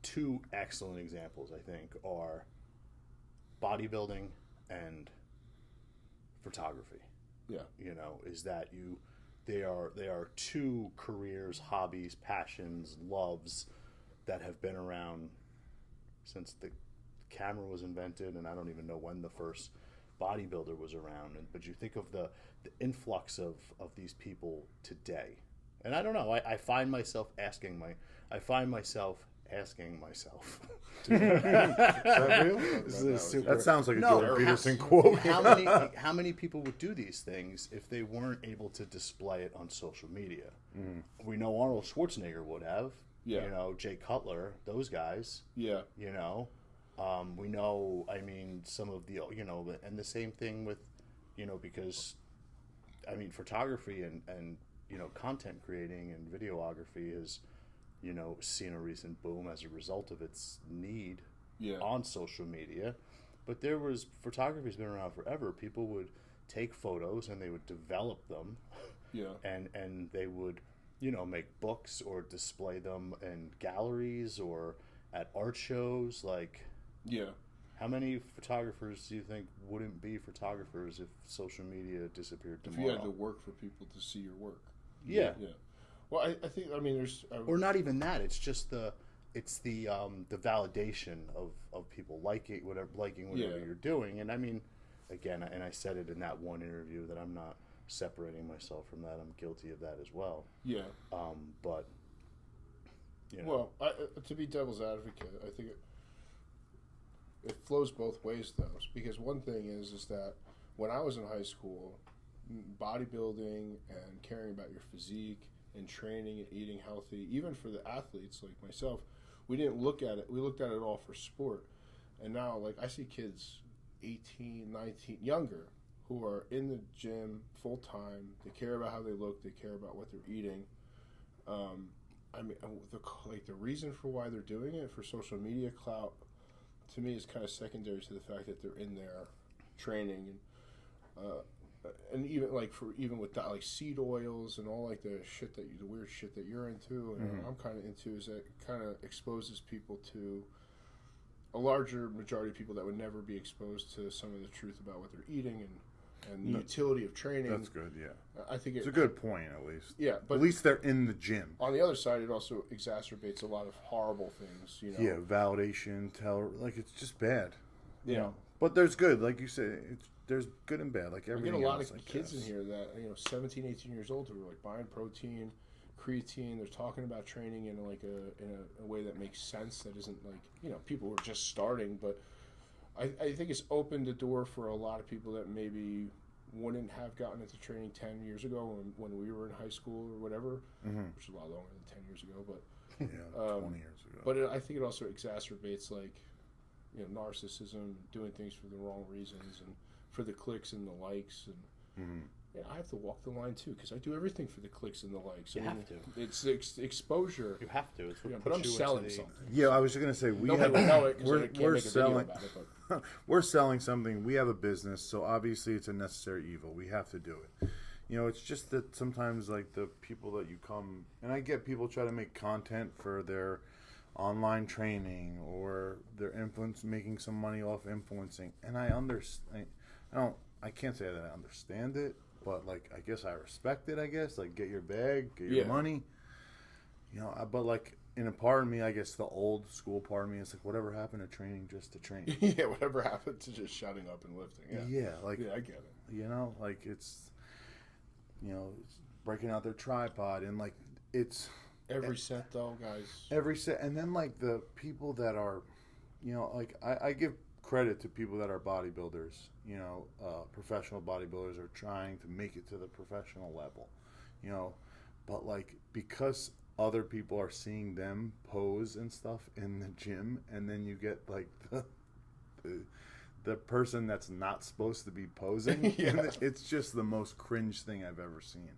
two excellent examples I think are bodybuilding and photography. Yeah. Is that they are two careers, hobbies, passions, loves that have been around since the camera was invented, and I don't even know when the first bodybuilder was around. But you think of the influx of these people today, and I don't know. I find myself asking myself. Is that real? That sounds like a Jordan Peterson quote. How many people would do these things if they weren't able to display it on social media? We know Arnold Schwarzenegger would have. Yeah. Jay Cutler, those guys. Yeah. We know. Some of the and the same thing with, because, photography and content creating and videography is. Seen a recent boom as a result of its need on social media. But photography's been around forever. People would take photos and they would develop them. Yeah. And they would, make books or display them in galleries or at art shows. How many photographers do you think wouldn't be photographers if social media disappeared tomorrow? If you had to work for people to see your work. Yeah. Well, I think there's or not even that. It's just the validation of people liking whatever you're doing. And again, and I said it in that one interview that I'm not separating myself from that. I'm guilty of that as well. Yeah. But well, to be devil's advocate, I think it flows both ways though, because one thing is that when I was in high school, bodybuilding and caring about your physique and training and eating healthy, even for the athletes like myself, we didn't look at it. We looked at it all for sport. And now, I see kids 18, 19, younger, who are in the gym full time. They care about how they look. They care about what they're eating. The reason for why they're doing it, for social media clout, to me is kind of secondary to the fact that they're in there training and even with that, seed oils and all the weird shit that you're into and I'm kind of into, is that kind of exposes people to a larger majority of people that would never be exposed to some of the truth about what they're eating and the utility of training. That's good, yeah. I think it's a good point, at least. Yeah, but at least they're in the gym. On the other side, it also exacerbates a lot of horrible things. Yeah, validation, it's just bad. Yeah, but there's good, like you said. There's good and bad, like everything. I get a lot of kids in here that 17, 18 years old who are buying protein, creatine. They're talking about training in a way that makes sense. That isn't people who are just starting. But I think it's opened the door for a lot of people that maybe wouldn't have gotten into training 10 years ago when we were in high school or whatever, which is a lot longer than 10 years ago. But 20 years ago. But I think it also exacerbates narcissism, doing things for the wrong reasons and for the clicks and the likes, and Yeah, I have to walk the line too because I do everything for the clicks and the likes. You have to. It's exposure. You have to. It's what but I'm puts you selling into something. Yeah, I was just gonna say Nobody would know it because I can't we're make a selling. video about it. But We're selling something. We have a business, so obviously it's a necessary evil. We have to do it. You know, it's just that sometimes, like, the people that you come... And I get people try to make content for their online training or their making some money off influencing. And I understand... I can't say that I understand it, but, like, I guess I respect it, I guess. Like, get your bag, get your money. You know, but, like... In a part of me, I guess the old school part of me is like, whatever happened to training just to train? Yeah, whatever happened to just shutting up and lifting? Yeah, like, I get it. You know, like it's, you know, it's breaking out their tripod and like it's every set though, guys. Every set, and then like the people that are, you know, like I give credit to people that are bodybuilders. You know, professional bodybuilders are trying to make it to the professional level. You know, but like because other people are seeing them pose and stuff in the gym, and then you get like the person that's not supposed to be posing. And it's just the most cringe thing I've ever seen.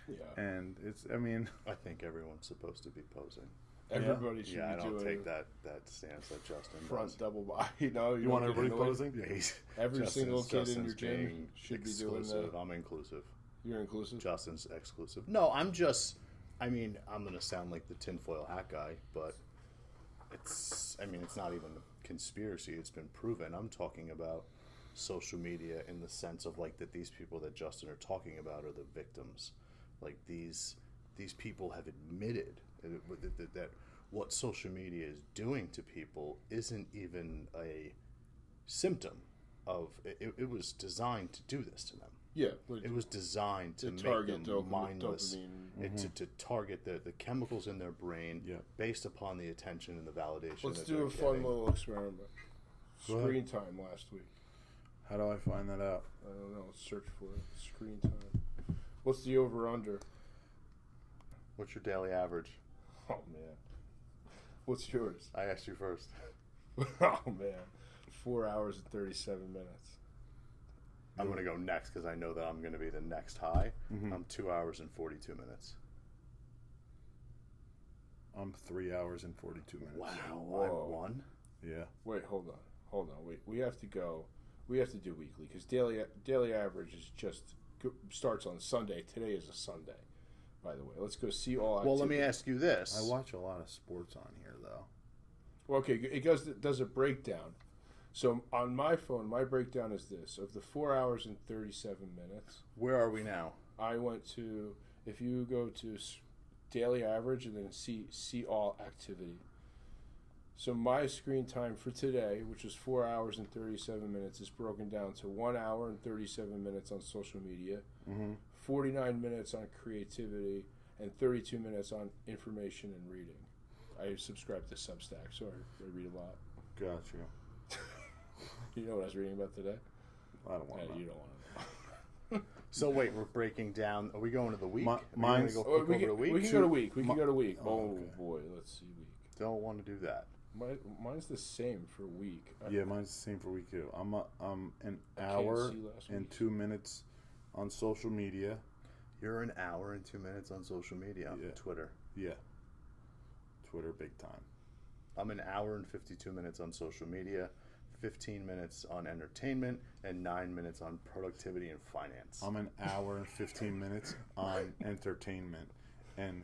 Yeah, and it's. I mean, I think everyone's supposed to be posing. Everybody should be doing. I don't take that stance that Justin front does. double body. You want everybody posing? Yeah, every single kid in your gym should be doing that. I'm inclusive. You're inclusive? Justin's exclusive. No, I'm just... I mean, I'm going to sound like the tinfoil hat guy, but it's not even a conspiracy. It's been proven. I'm talking about social media in the sense of like that these people that Justin are talking about are the victims. Like these people have admitted that what social media is doing to people isn't even a symptom of it was designed to do this to them. Yeah, it was designed to make target them mindless, dopamine. to target the chemicals in their brain based upon the attention and the validation. Let's do a fun little experiment. Screen time last week. How do I find that out? I don't know. Let's search for it. Screen time. What's the over/under? What's your daily average? Oh man. What's yours? I asked you first. Oh man, 4 hours and 37 minutes. I'm going to go next because I know that I'm going to be the next high. I'm 2 hours and 42 minutes. I'm 3 hours and 42 minutes. Wow, Whoa. I won? Yeah. Wait, hold on. Wait, we have to do weekly because daily average is just starts on Sunday. Today is a Sunday, by the way. Let's go see all activity. Well, let me ask you this. I watch a lot of sports on here, though. Well, okay, it does a breakdown. So on my phone, my breakdown is this. Of the 4 hours and 37 minutes. Where are we now? I went to, if you go to daily average and then see all activity. So my screen time for today, which was 4 hours and 37 minutes, is broken down to 1 hour and 37 minutes on social media, 49 minutes on creativity, and 32 minutes on information and reading. I subscribe to Substack, so I read a lot. Gotcha. You know what I was reading about today? I don't want to know. You don't want to know. So wait, we're breaking down. Are we going to the week? Mine's go over the week? We can go to week. We can go to week. Oh, okay. Boy, let's see week. Don't want to do that. Mine's the same for week. Yeah, mine's the same for week too. I'm an hour and 2 minutes on social media. You're an hour and 2 minutes on social media. Yeah. Twitter. Yeah. Twitter big time. I'm an hour and 52 minutes on social media, 15 minutes on entertainment, and 9 minutes on productivity and finance. I'm an hour and 15 minutes on entertainment, and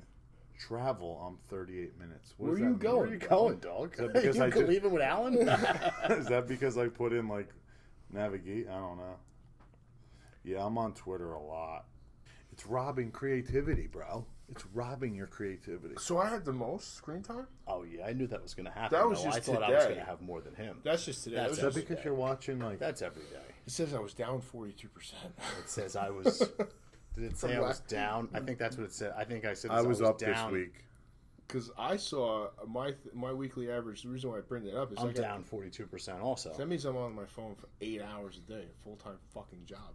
travel. I'm 38 minutes. Where are you going? Where are you going, dog? Is that because you leaving with Alan? Is that because I put in like navigate? I don't know. Yeah, I'm on Twitter a lot. It's robbing creativity, bro. It's robbing your creativity. So I had the most screen time? Oh, yeah. I knew that was going to happen. That was just I thought today. I was going to have more than him. That's just today. Is that because you're watching like... That's every day. It says I was down 42%. It says I was... Did it say I was down? I think that's what it said. I think I said I was up down. this week. Because I saw my weekly average. The reason why I bring it up is I'm down 42% also. That means I'm on my phone for 8 hours a day, a full-time fucking job.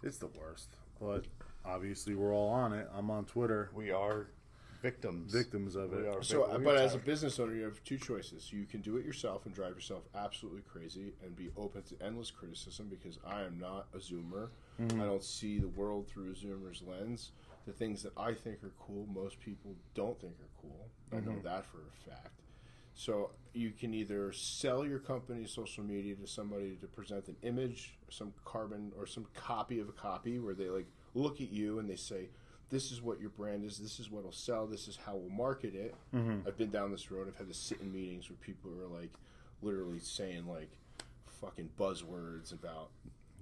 It's the worst. But obviously we're all on it. I'm on Twitter. We are victims of it. So, but as a business owner, you have two choices. You can do it yourself and drive yourself absolutely crazy and be open to endless criticism, because I am not a Zoomer. I don't see the world through a Zoomer's lens. The things that I think are cool, most people don't think are cool. I know that for a fact. So you can either sell your company's social media to somebody to present an image, some carbon or some copy of a copy, where they like look at you and they say, this is what your brand is, this is what will sell, this is how we'll market it. I've been down this road. I've had to sit in meetings where people are like literally saying like fucking buzzwords about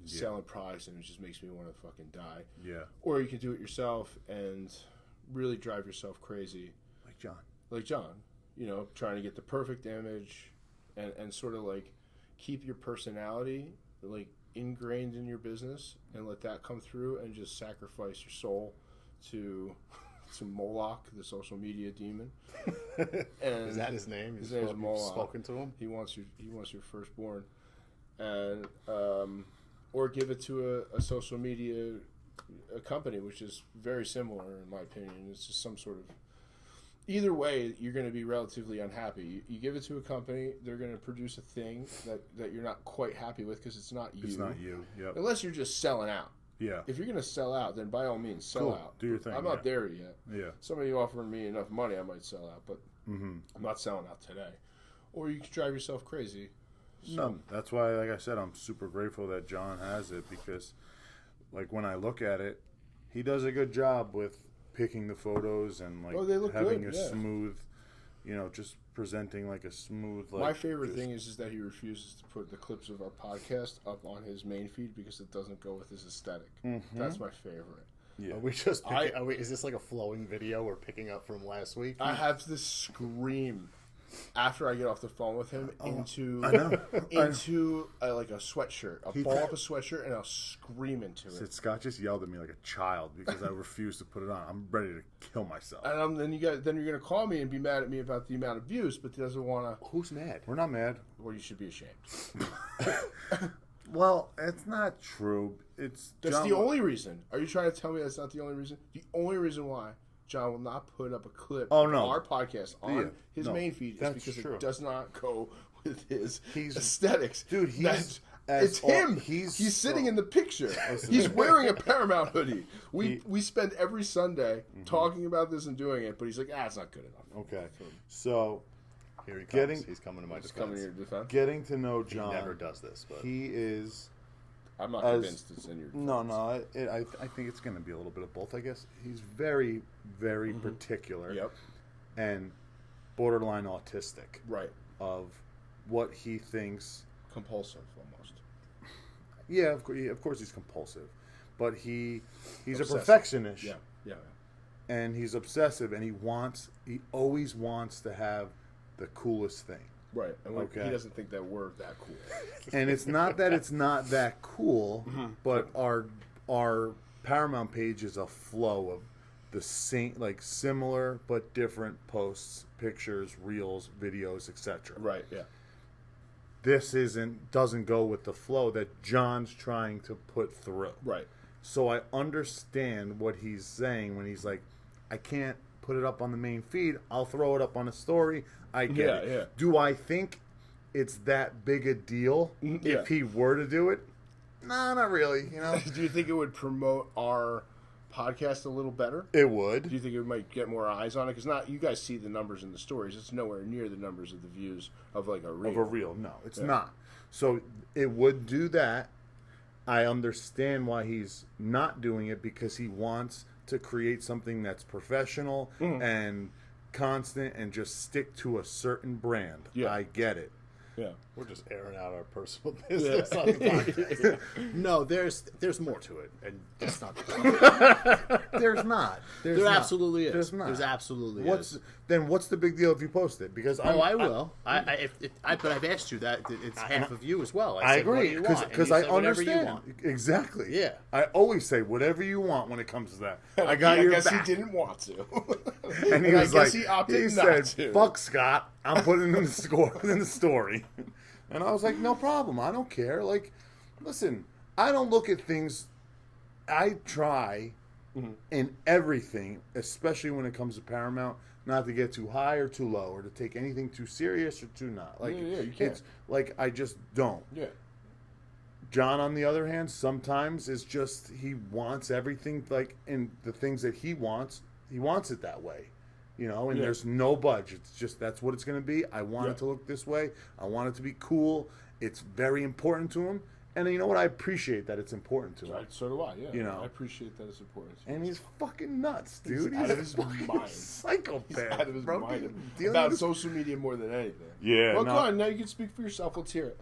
selling products, and it just makes me want to fucking die. Yeah. Or you can do it yourself and really drive yourself crazy. Like John. You know, trying to get the perfect image and sort of like keep your personality like ingrained in your business and let that come through, and just sacrifice your soul to Moloch, the social media demon. And is that his name? His name is Moloch. Spoken to him? He wants your firstborn. And or give it to a social media company, which is very similar in my opinion. It's just some sort of, either way, you're going to be relatively unhappy. You give it to a company, they're going to produce a thing that you're not quite happy with because it's not you. It's not you, yep. Unless you're just selling out. Yeah. If you're going to sell out, then by all means, sell out. Do your thing. I'm not there yet. Yeah. Somebody offering me enough money, I might sell out, but I'm not selling out today. Or you can drive yourself crazy. So, no, that's why, like I said, I'm super grateful that John has it, because, like, when I look at it, he does a good job with picking the photos and, like, they look having good, a smooth, you know, just presenting, like, a smooth, like... My favorite thing is that he refuses to put the clips of our podcast up on his main feed because it doesn't go with his aesthetic. That's my favorite. Yeah. Is this like a flowing video we're picking up from last week? I have to scream after I get off the phone with him into like a sweatshirt. I'll ball up a sweatshirt and I'll scream into it. Scott just yelled at me like a child because I refused to put it on. I'm ready to kill myself. And then you're gonna call me and be mad at me about the amount of views, but he doesn't want to. Who's mad? We're not mad. Well, you should be ashamed. Well, it's not true. That's the only reason. Are you trying to tell me that's not the only reason? The only reason why John will not put up a clip of our podcast on his main feed is because it does not go with his aesthetics. Dude, it's him. He's sitting in the picture. He's wearing a Paramount hoodie. We spend every Sunday talking about this and doing it, but he's like, it's not good enough. Okay. So here he comes. He's coming to my defense. Coming to your defense. Getting to know John. He never does this, but he is. I'm not convinced it's in your defense. No. I think it's going to be a little bit of both, I guess. He's very, very particular. Yep. And borderline autistic. Right. Of what he thinks. Compulsive, almost. Yeah, of course he's compulsive. But he's obsessive. A perfectionist. Yeah. And he's obsessive, and he always wants to have the coolest thing. Right, and he doesn't think that we're that cool. And it's not that it's not that cool, but our Paramount page is a flow of the same, like similar but different posts, pictures, reels, videos, etc. Right, yeah. This doesn't go with the flow that John's trying to put through. Right. So I understand what he's saying when he's like, I can't put it up on the main feed. I'll throw it up on a story. I get it. Yeah. Do I think it's that big a deal if he were to do it? Nah, not really. You know. Do you think it would promote our podcast a little better? It would. Do you think it might get more eyes on it? Because you guys see the numbers in the stories. It's nowhere near the numbers of the views of like a reel. Of a reel, no, it's not. So it would do that. I understand why he's not doing it, because he wants to create something that's professional and constant and just stick to a certain brand. Yeah. I get it. Yeah. We're just airing out our personal business on the podcast. No, there's more to it, and that's not the point. There's not. There absolutely is. There's not. There's absolutely is. Then what's the big deal if you post it? Because I will. But I've asked you that it's half of you as well. I agree, because I understand. Exactly. Yeah. I always say whatever you want when it comes to that. I guess he didn't want to. And he was like, he opted he not said, to. "Fuck Scott, I'm putting it in the story." And I was like, no problem. I don't care. Like, listen, I don't look at things. I try in everything, especially when it comes to Paramount, not to get too high or too low, or to take anything too serious or too not. Like, you can't. it's like I just don't. Yeah. John, on the other hand, sometimes is just he wants everything like in the things that he wants it that way. You know, and there's no budge. It's just that's what it's going to be. I want it to look this way. I want it to be cool. It's very important to him. And you know what? I appreciate that it's important to him. So do I, yeah. You know, I appreciate that it's important to him. And he's fucking nuts, dude. He's out of his mind. Psychopath. He's out of his bro. mind about social media more than anything. Yeah. Well, go on. Now you can speak for yourself. Let's hear it.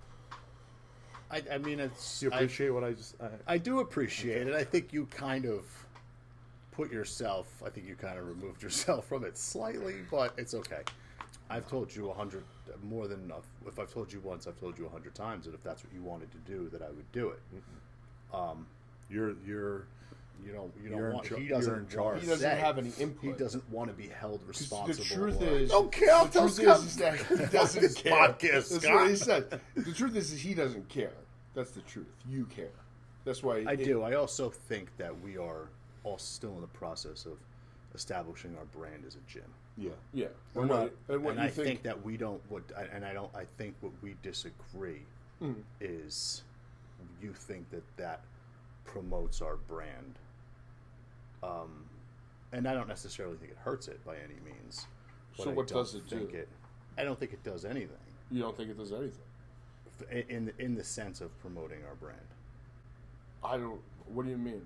I mean, it's... You appreciate what I just... I do appreciate it. I think you kind of put yourself... I think you kind of removed yourself from it slightly, but it's okay. I've told you 100... more than enough. If I've told you once, I've told you 100 times that if that's what you wanted to do, that I would do it. You don't want... He doesn't in charge. He doesn't have any input. He doesn't want to be held responsible. The truth is... Okay, I'll tell Scott. That he doesn't care. Podcast, That's Scott. what he said. The truth is he doesn't care. That's the truth. You care. That's why... I do. I also think that we are all still in the process of establishing our brand as a gym. Yeah. We're not... And I think that we don't... I think what we disagree is you think that promotes our brand. And I don't necessarily think it hurts it by any means. So what does it do? I don't think it does anything. You don't think it does anything? In the sense of promoting our brand. I don't. What do you mean?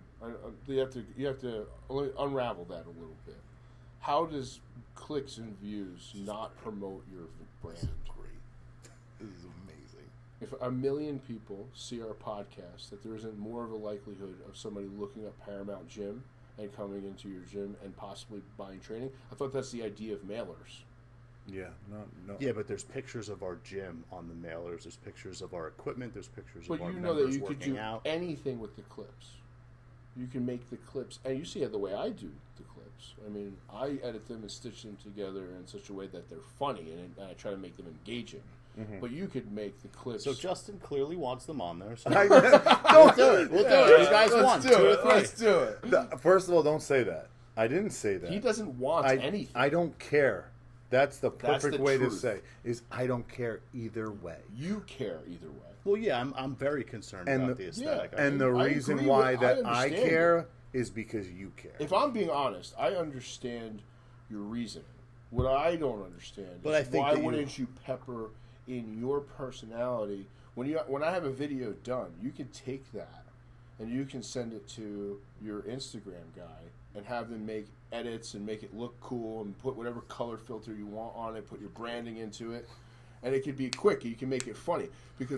You have to unravel that a little bit. How does clicks and views not promote your brand? This is great. This is amazing. If 1 million people see our podcast, that there isn't more of a likelihood of somebody looking up Paramount Gym and coming into your gym and possibly buying training. I thought that's the idea of mailers. Yeah, no. Yeah, but there's pictures of our gym on the mailers. There's pictures of our equipment. There's pictures but of our you know members that you could do out. anything with the clips. You can make the clips, and you see it the way I do the clips. I mean, I edit them and stitch them together in such a way that they're funny, and I try to make them engaging. Mm-hmm. But you could make the clips. So Justin clearly wants them on there. So Don't do it. We'll do it. You guys want do it. Let's do it. First of all, don't say that. I didn't say that. He doesn't want anything. I don't care. That's the perfect way truth. to say is I don't care either way. You care either way. Well, yeah, I'm very concerned about the aesthetic. Yeah, and the reason why that I care is because you care. If I'm being honest, I understand your reasoning. What I don't understand is why wouldn't you pepper in your personality when I have a video done, you can take that and you can send it to your Instagram guy and have them make edits and make it look cool and put whatever color filter you want on it, put your branding into it, and it could be quick. You can make it funny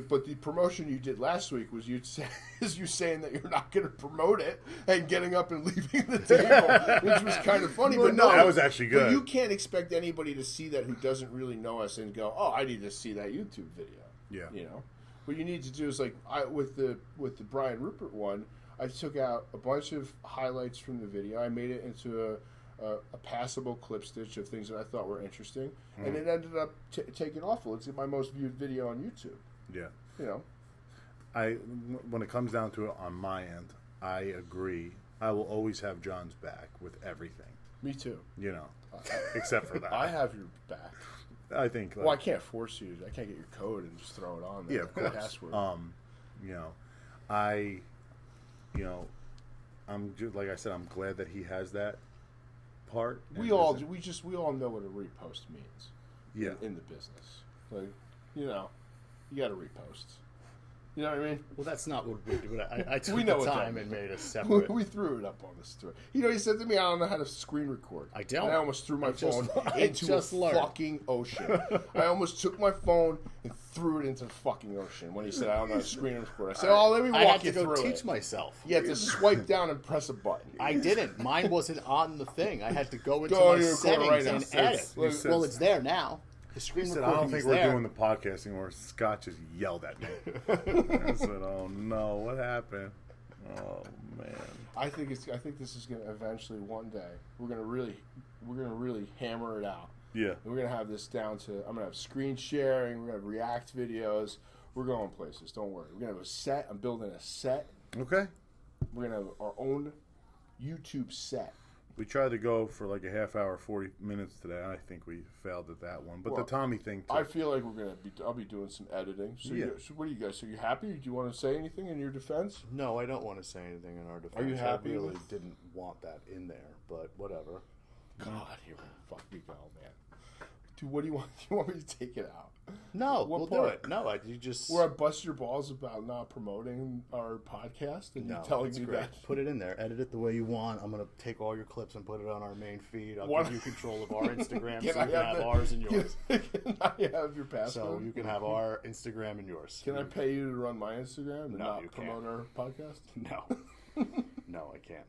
but the promotion you did last week was you saying that you're not going to promote it and getting up and leaving the table, which was kind of funny. But no, that was actually good. But you can't expect anybody to see that who doesn't really know us and go, "Oh, I need to see that YouTube video." Yeah, you know, what you need to do is with the Brian Rupert one. I took out a bunch of highlights from the video. I made it into a passable clip stitch of things that I thought were interesting, and it ended up taking off. It's my most viewed video on YouTube. Yeah, you know, when it comes down to it, on my end, I agree. I will always have John's back with everything. Me too. You know, except for that. I have your back. I think. Well, I can't force you. I can't get your code and just throw it on there. Yeah, of course. Password. I'm just like I said. I'm glad that he has that part. We all know what a repost means. Yeah. In the business, you got to repost. You know what I mean? Well, that's not what we do. I took the time and made a separate. We threw it up on the story. He said to me, "I don't know how to screen record." I don't. And I almost threw my phone into a fucking ocean. I almost took my phone and threw it into the fucking ocean when he said, "I don't know how to screen record." I said, "Oh, let me walk you through it." I had to go teach myself. You had to swipe down and press a button. I didn't. Mine wasn't on the thing. I had to go into my settings and edit. Well, it's there now. The screen said, recording I don't think we're doing the podcasting where Scott just yelled at me. I said, "Oh no, what happened?" Oh man. I think this is going to eventually one day we're going to really hammer it out. Yeah. And we're going to have this down to I'm going to have screen sharing, we're going to have React videos. We're going places, don't worry. We're going to have a set. I'm building a set. Okay. We're going to have our own YouTube set. We tried to go for like a half hour, 40 minutes today. I think we failed at that one. But the Tommy thing, too. I feel like I'll be doing some editing. So, so what are you guys? So you happy? Do you want to say anything in your defense? No, I don't want to say anything in our defense. Are you happy? I really didn't want that in there, but whatever. God, here, fuck me, go, man. Dude, what do you want? Do you want me to take it out? No, we'll do it. No, you just... Where I bust your balls about not promoting our podcast and you telling me that. Put it in there. Edit it the way you want. I'm going to take all your clips and put it on our main feed. I'll give you control of our Instagram so you can have ours and yours. Can I have your passcode? So you can have our Instagram and yours. Can I pay you to run my Instagram and not promote our podcast? No. No, I can't.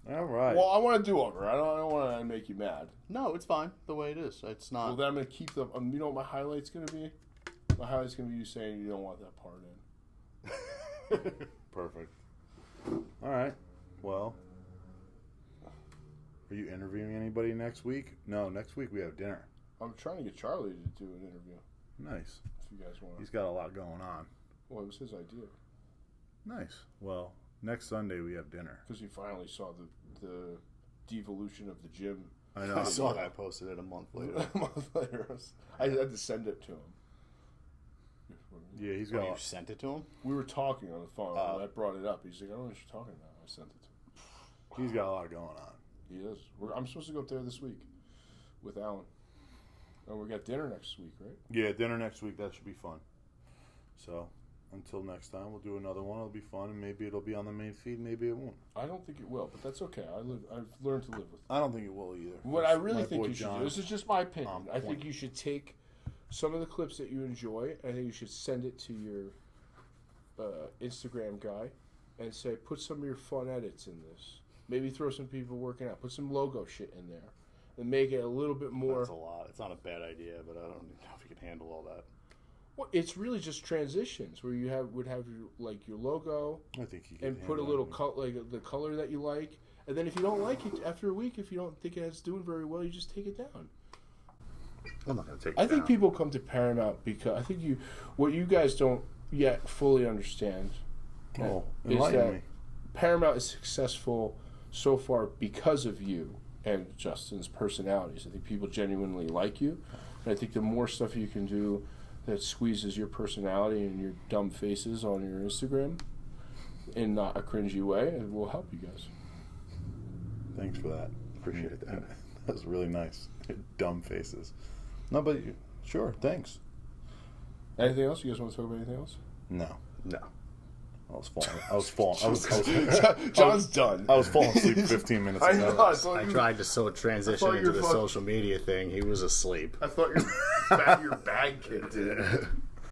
All right. Well, I want to do over. I don't want to make you mad. No, it's fine the way it is. It's not. Well, then I'm going to keep the. You know what my highlight's going to be? My highlight's going to be you saying you don't want that part in. Perfect. All right. Well, are you interviewing anybody next week? No, next week we have dinner. I'm trying to get Charlie to do an interview. Nice. If you guys want. He's got a lot going on. Well, it was his idea. Nice. Well, next Sunday we have dinner. Because he finally saw the devolution of the gym. I know. I saw that. I posted it a month later. A month later. I had to send it to him. Yeah, he's got. You sent it to him? We were talking on the phone. And I brought it up. He's like, I don't know what you're talking about. I sent it to him. He's got a lot going on. He is. I'm supposed to go up there this week with Alan. And we got dinner next week, right? Yeah, dinner next week. That should be fun. So, until next time, we'll do another one. It'll be fun, and maybe it'll be on the main feed. Maybe it won't. I don't think it will, but that's okay. I've learned to live with it. I don't think it will either. What I really think you should do, this is just my opinion. I think you should take some of the clips that you enjoy, and I think you should send it to your Instagram guy and say, put some of your fun edits in this. Maybe throw some people working out. Put some logo shit in there. And make it a little bit more... That's a lot. It's not a bad idea, but I don't know if you can handle all that. Well, it's really just transitions where you would have your logo. I think you can and put a little the color that you like, and then if you don't like it after a week, if you don't think it's doing very well, you just take it down. I'm not going to take it down. I think down. people come to Paramount because I think what you guys don't yet fully understand. Is that Paramount is successful so far because of you and Justin's personalities. I think people genuinely like you, and I think the more stuff you can do that squeezes your personality and your dumb faces on your Instagram in not a cringy way, it will help you guys. Thanks for that. Appreciate that. That was really nice. Dumb faces. No, but sure, thanks. Anything else? You guys want to talk about anything else? No. I was John's done. I was falling asleep 15 minutes ago. I tried to transition into the social media thing. He was asleep. I thought your bag kicked in.